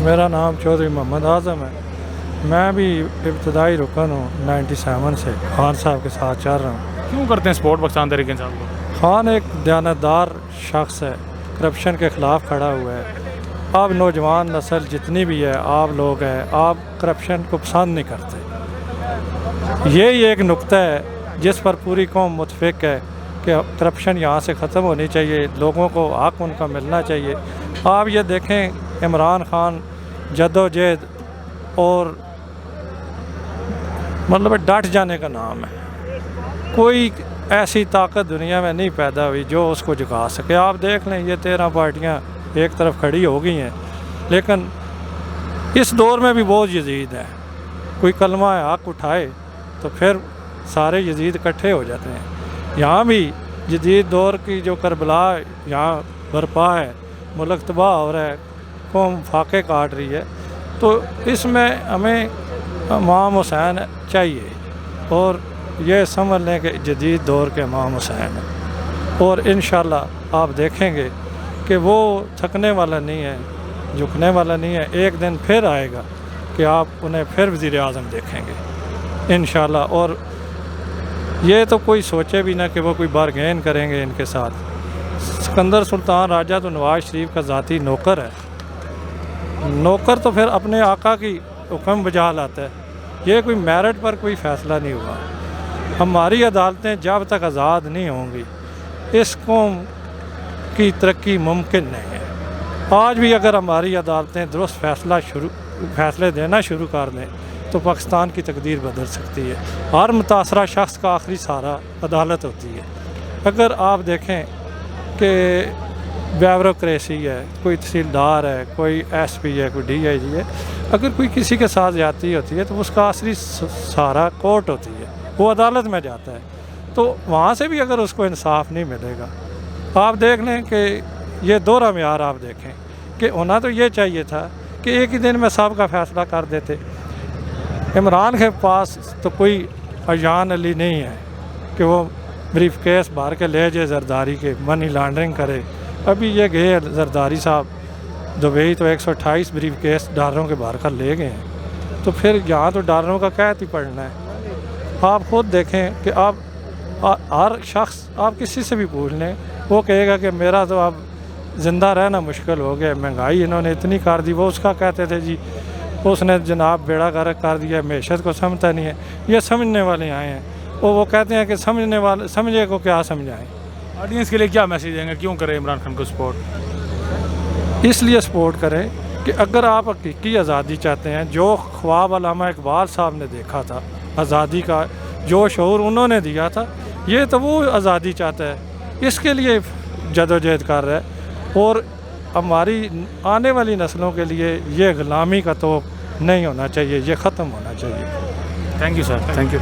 मेरा नाम चौधरी मोहम्मद आज़म है। मैं भी इब्तदाई रुकन हूँ 97 से खान साहब के साथ चल रहा हूँ। क्यों करते हैं सपोर्ट पाकिस्तान तहरीक इंसाफ को? खान एक दयानतदार शख्स है, करप्शन के ख़िलाफ़ खड़ा हुआ है। अब नौजवान नस्ल जितनी भी है, आप लोग हैं, आप करप्शन को पसंद नहीं करते। यही एक नुक्ता है जिस पर पूरी कौम मुतफ़िक है कि करप्शन यहाँ से ख़त्म होनी चाहिए, लोगों को हक़ उनका मिलना चाहिए। आप ये देखें, इमरान खान जद्दोजहद और मतलब डट जाने का नाम है। कोई ऐसी ताकत दुनिया में नहीं पैदा हुई जो उसको झुका सके। आप देख लें, ये 13 पार्टियाँ एक तरफ खड़ी हो गई हैं, लेकिन इस दौर में भी बहुत यजीद हैं। कोई कलमा हक़ उठाए तो फिर सारे यजीद इकट्ठे हो जाते हैं। यहाँ भी जदीद दौर की जो करबला यहाँ बरपा है, मुल्क तबाह हो रहा है, कौम फाके काट रही है, तो इसमें हमें इमाम हुसैन चाहिए और ये समझ लें कि जदीद दौर के इमाम हुसैन हैं। और इंशाअल्लाह आप देखेंगे कि वो थकने वाला नहीं है, झुकने वाला नहीं है। एक दिन फिर आएगा कि आप उन्हें फिर वज़ीर आज़म देखेंगे इंशाअल्लाह। और ये तो कोई सोचे भी ना कि वो कोई बारगेन करेंगे इनके साथ। सिकंदर सुल्तान राजा तो नवाज शरीफ का ज़ाती नौकर है। नौकर तो फिर अपने आका की हुक्म बजा लाता है। ये कोई मेरिट पर कोई फ़ैसला नहीं हुआ। हमारी अदालतें जब तक आज़ाद नहीं होंगी, इस कौम की तरक्की मुमकिन नहीं है। आज भी अगर हमारी अदालतें दुरुस्त फैसले देना शुरू कर दें तो पाकिस्तान की तकदीर बदल सकती है। हर मुतासरा शख्स का आखिरी सहारा अदालत होती है। अगर आप देखें कि ब्यूरोक्रेसी है, कोई तहसीलदार है, कोई SP है, कोई DIG है, अगर कोई किसी के साथ ज़्यादती होती है तो उसका आखिरी सहारा कोर्ट होती है, वो अदालत में जाता है। तो वहाँ से भी अगर उसको इंसाफ नहीं मिलेगा, आप देख लें कि ये दोहरा मेयार आप देखें कि होना तो ये चाहिए था कि एक ही दिन में सब का फ़ैसला कर देते। इमरान के पास तो कोई अजान अली नहीं है कि वो ब्रीफ केस भर के ले जाए जरदारी के, मनी लॉन्ड्रिंग करे। अभी ये गए जरदारी साहब दुबई, तो 128 ब्रीफ केस डॉलरों के भर कर ले गए हैं। तो फिर यहाँ तो डॉलरों का कैद ही पड़ना है। आप खुद देखें कि आप हर शख्स, आप किसी से भी पूछ लें, वो कहेगा कि मेरा तो अब ज़िंदा रहना मुश्किल हो गया, महंगाई इन्होंने इतनी कर दी। वो उसका कहते थे जी उसने जनाब बेड़ा गर्क कर दिया, मैशत को समझता नहीं है। ये समझने वाले आए हैं, वो कहते हैं कि समझने वाले समझे को क्या समझाएं। ऑडियंस के लिए क्या मैसेज देंगे, क्यों करें इमरान खान को सपोर्ट? इसलिए सपोर्ट करें कि अगर आप हकीकी आज़ादी चाहते हैं, जो ख्वाब अल्लामा इकबाल साहब ने देखा था, आज़ादी का जो शऊर उन्होंने दिया था, ये तो वो आज़ादी चाहता है, इसके लिए जदोजहद कर रहा है। और हमारी आने वाली नस्लों के लिए ये ग़ुलामी का तो नहीं होना चाहिए, ये ख़त्म होना चाहिए। Thank you sir, thank you.